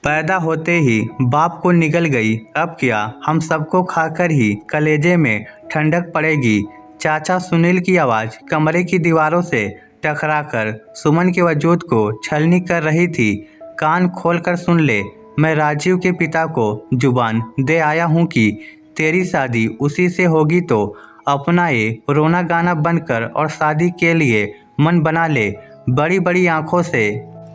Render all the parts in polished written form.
पैदा होते ही बाप को निगल गई, अब क्या हम सबको खाकर ही कलेजे में ठंडक पड़ेगी। चाचा सुनील की आवाज़ कमरे की दीवारों से टकराकर सुमन के वजूद को छलनी कर रही थी। कान खोलकर सुन ले, मैं राजीव के पिता को जुबान दे आया हूँ कि तेरी शादी उसी से होगी, तो अपना ये रोना गाना बनकर और शादी के लिए मन बना ले। बड़ी बड़ी आंखों से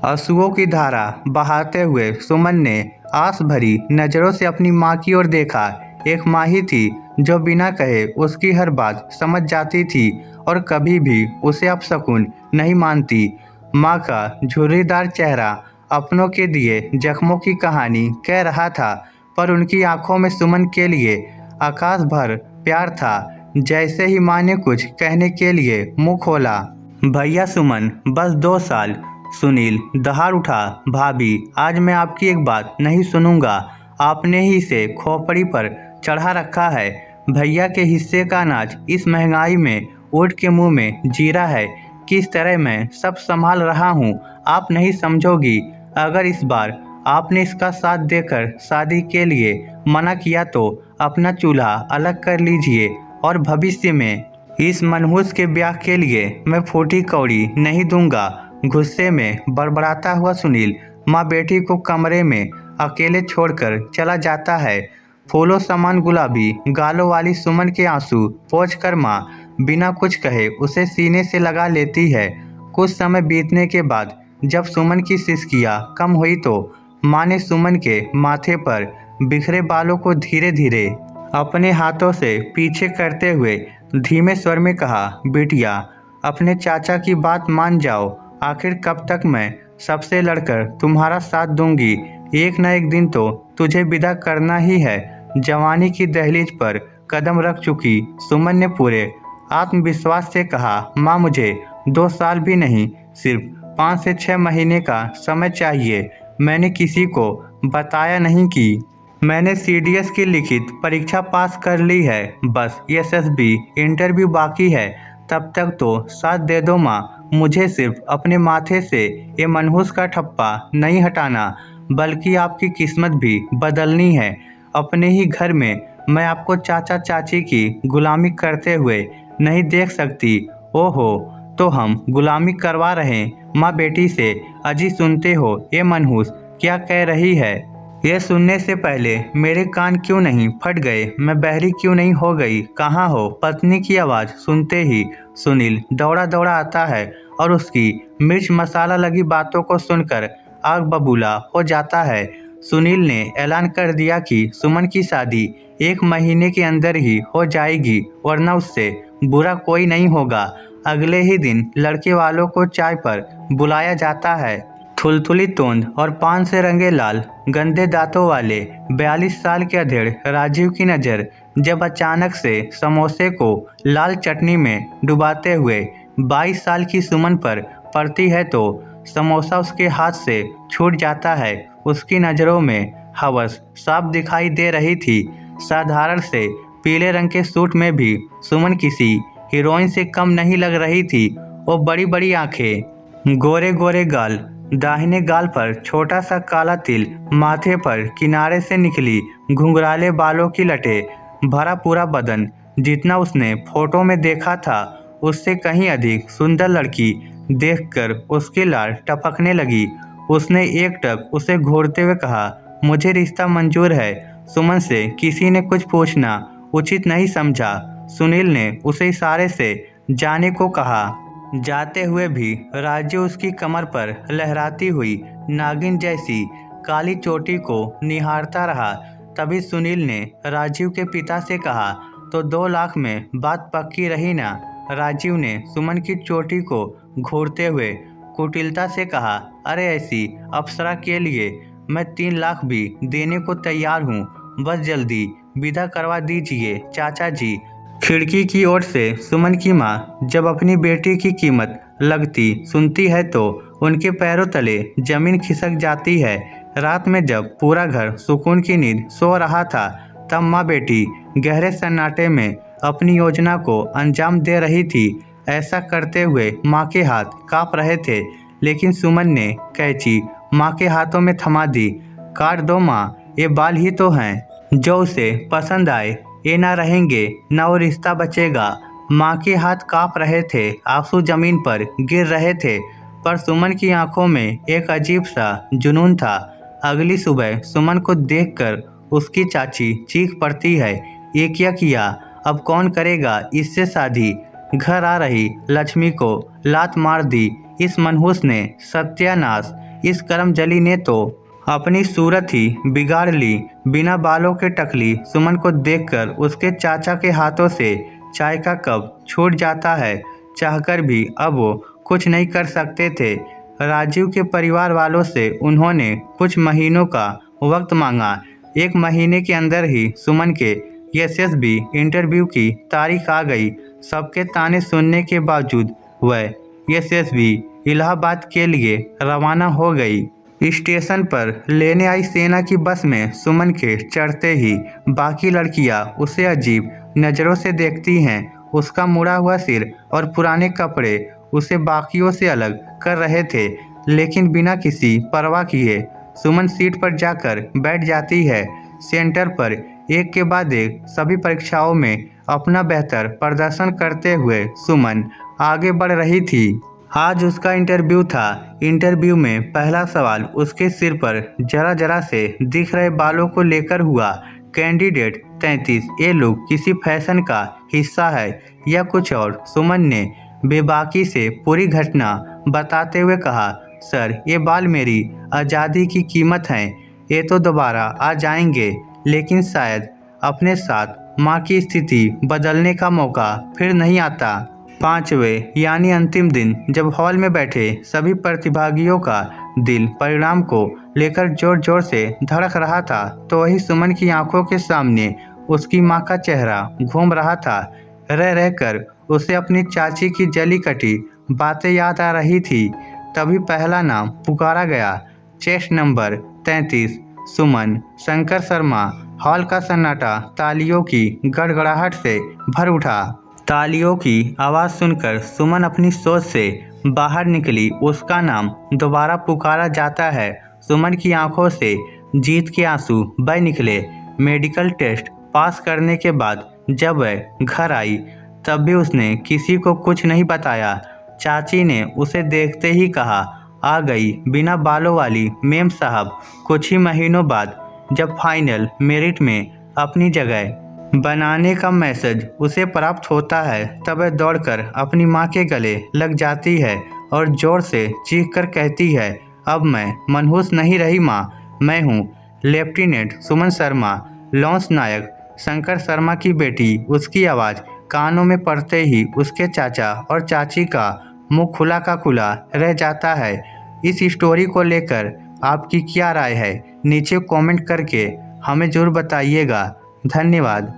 आंसुओं की धारा बहाते हुए सुमन ने आस भरी नज़रों से अपनी माँ की ओर देखा। एक माँ ही थी जो बिना कहे उसकी हर बात समझ जाती थी और कभी भी उसे अपशकुन नहीं मानती। माँ का झुर्रीदार चेहरा अपनों के दिए जख्मों की कहानी कह रहा था, पर उनकी आंखों में सुमन के लिए आकाश भर प्यार था। जैसे ही माँ ने कुछ कहने के लिए मुंह खोला, भैया सुमन बस 2 साल। सुनील दहाड़ उठा, भाभी आज मैं आपकी एक बात नहीं सुनूंगा। आपने ही इसे खोपड़ी पर चढ़ा रखा है। भैया के हिस्से का अनाज इस महंगाई में ऊँट के मुंह में जीरा है। किस तरह मैं सब संभाल रहा हूँ आप नहीं समझोगी। अगर इस बार आपने इसका साथ देकर शादी के लिए मना किया तो अपना चूल्हा अलग कर लीजिए, और भविष्य में इस मनहूस के ब्याह के लिए मैं फूटी कौड़ी नहीं दूंगा। गुस्से में बड़बड़ाता हुआ सुनील माँ बेटी को कमरे में अकेले छोड़कर चला जाता है। फूलों समान गुलाबी गालों वाली सुमन के आंसू पोंछकर माँ बिना कुछ कहे उसे सीने से लगा लेती है। कुछ समय बीतने के बाद जब सुमन की सिसकियाँ कम हुई तो माँ ने सुमन के माथे पर बिखरे बालों को धीरे धीरे अपने हाथों से पीछे करते हुए धीमे स्वर में कहा, बिटिया अपने चाचा की बात मान जाओ। आखिर कब तक मैं सबसे लड़कर तुम्हारा साथ दूंगी। एक न एक दिन तो तुझे विदा करना ही है। जवानी की दहलीज पर कदम रख चुकी सुमन ने पूरे आत्मविश्वास से कहा, माँ मुझे 2 साल भी नहीं, सिर्फ 5 से 6 महीने का समय चाहिए। मैंने किसी को बताया नहीं कि मैंने सीडीएस की लिखित परीक्षा पास कर ली है, बस एसएसबी इंटरव्यू बाकी है। तब तक तो साथ दे दो माँ। मुझे सिर्फ अपने माथे से ये मनहूस का ठप्पा नहीं हटाना, बल्कि आपकी किस्मत भी बदलनी है। अपने ही घर में मैं आपको चाचा चाची की गुलामी करते हुए नहीं देख सकती। ओहो, तो हम गुलामी करवा रहे माँ बेटी से। अजी सुनते हो ये मनहूस क्या कह रही है। यह सुनने से पहले मेरे कान क्यों नहीं फट गए, मैं बहरी क्यों नहीं हो गई। कहाँ हो। पत्नी की आवाज़ सुनते ही सुनील दौड़ा दौड़ा आता है और उसकी मिर्च मसाला लगी बातों को सुनकर आग बबूला हो जाता है। सुनील ने ऐलान कर दिया कि सुमन की शादी 1 महीने के अंदर ही हो जाएगी, वरना उससे बुरा कोई नहीं होगा। अगले ही दिन लड़के वालों को चाय पर बुलाया जाता है। थुलथुली तोंद और पान से रंगे लाल गंदे दांतों वाले 42 साल के अधेड़ राजीव की नज़र जब अचानक से समोसे को लाल चटनी में डुबाते हुए 22 साल की सुमन पर पड़ती है तो समोसा उसके हाथ से छूट जाता है। उसकी नज़रों में हवस साफ दिखाई दे रही थी। साधारण से पीले रंग के सूट में भी सुमन किसी हीरोइन से कम नहीं लग रही थी। वो बड़ी बड़ी आंखें, गोरे गोरे गाल, दाहिने गाल पर छोटा सा काला तिल, माथे पर किनारे से निकली घुंघराले बालों की लटें, भरा पूरा बदन। जितना उसने फोटो में देखा था उससे कहीं अधिक सुंदर लड़की देखकर उसके लार टपकने लगी। उसने एकटक उसे घूरते हुए कहा, मुझे रिश्ता मंजूर है। सुमन से किसी ने कुछ पूछना उचित नहीं समझा। सुनील ने उसे इशारे से जाने को कहा। जाते हुए भी राजू उसकी कमर पर लहराती हुई नागिन जैसी काली चोटी को निहारता रहा। तभी सुनील ने राजीव के पिता से कहा, तो 2 लाख में बात पक्की रही ना। राजीव ने सुमन की चोटी को घूरते हुए कुटिलता से कहा, अरे ऐसी अप्सरा के लिए मैं 3 लाख भी देने को तैयार हूँ। बस जल्दी विदा करवा दीजिए चाचा जी। खिड़की की ओर से सुमन की माँ जब अपनी बेटी की कीमत लगती सुनती है तो उनके पैरों तले जमीन खिसक जाती है। रात में जब पूरा घर सुकून की नींद सो रहा था तब माँ बेटी गहरे सन्नाटे में अपनी योजना को अंजाम दे रही थी। ऐसा करते हुए माँ के हाथ कांप रहे थे, लेकिन सुमन ने कैंची माँ के हाथों में थमा दी। काट दो माँ, ये बाल ही तो हैं। जो उसे पसंद आए ये ना रहेंगे, ना वो रिश्ता बचेगा। माँ के हाथ काँप रहे थे, आंसू जमीन पर गिर रहे थे, पर सुमन की आंखों में एक अजीब सा जुनून था। अगली सुबह सुमन को देखकर उसकी चाची चीख पड़ती है, ये क्या किया, अब कौन करेगा इससे शादी। घर आ रही लक्ष्मी को लात मार दी इस मनहूस ने, सत्यानाश, इस कर्मजली ने तो अपनी सूरत ही बिगाड़ ली। बिना बालों के टकली सुमन को देखकर उसके चाचा के हाथों से चाय का कप छूट जाता है। चाहकर भी अब वो कुछ नहीं कर सकते थे। राजीव के परिवार वालों से उन्होंने कुछ महीनों का वक्त मांगा। 1 महीने के अंदर ही सुमन के एसएसबी इंटरव्यू की तारीख आ गई। सबके ताने सुनने के बावजूद वह एसएसबी इलाहाबाद के लिए रवाना हो गई। स्टेशन पर लेने आई सेना की बस में सुमन के चढ़ते ही बाकी लड़कियां उसे अजीब नज़रों से देखती हैं। उसका मुड़ा हुआ सिर और पुराने कपड़े उसे बाकियों से अलग कर रहे थे, लेकिन बिना किसी परवाह किए सुमन सीट पर जाकर बैठ जाती है। सेंटर पर एक के बाद एक सभी परीक्षाओं में अपना बेहतर प्रदर्शन करते हुए सुमन आगे बढ़ रही थी। आज उसका इंटरव्यू था। इंटरव्यू में पहला सवाल उसके सिर पर जरा जरा से दिख रहे बालों को लेकर हुआ। कैंडिडेट 33, ये लुक किसी फैशन का हिस्सा है या कुछ और? सुमन ने बेबाकी से पूरी घटना बताते हुए कहा, सर ये बाल मेरी आज़ादी की कीमत हैं। ये तो दोबारा आ जाएंगे, लेकिन शायद अपने साथ माँ की स्थिति बदलने का मौका फिर नहीं आता। 5वें यानी अंतिम दिन जब हॉल में बैठे सभी प्रतिभागियों का दिल परिणाम को लेकर जोर जोर से धड़क रहा था, तो वही सुमन की आंखों के सामने उसकी माँ का चेहरा घूम रहा था। रह रहकर उसे अपनी चाची की जली कटी बातें याद आ रही थी। तभी पहला नाम पुकारा गया, चेस्ट नंबर 33, सुमन। शंकर शर्मा। हॉल का सन्नाटा तालियों की गड़गड़ाहट से भर उठा। तालियों की आवाज़ सुनकर सुमन अपनी सोच से बाहर निकली। उसका नाम दोबारा पुकारा जाता है। सुमन की आंखों से जीत के आंसू बह निकले। मेडिकल टेस्ट पास करने के बाद जब वह घर आई तब भी उसने किसी को कुछ नहीं बताया। चाची ने उसे देखते ही कहा, आ गई बिना बालों वाली मेम साहब। कुछ ही महीनों बाद जब फाइनल मेरिट में अपनी जगह बनाने का मैसेज उसे प्राप्त होता है, तब वह दौड़कर अपनी माँ के गले लग जाती है और जोर से चीखकर कहती है, अब मैं मनहूस नहीं रही माँ, मैं हूँ लेफ्टिनेंट सुमन शर्मा, लॉन्स नायक शंकर शर्मा की बेटी। उसकी आवाज़ कानों में पड़ते ही उसके चाचा और चाची का मुंह खुला का खुला रह जाता है। इस स्टोरी को लेकर आपकी क्या राय है, नीचे कमेंट करके हमें ज़रूर बताइएगा। धन्यवाद।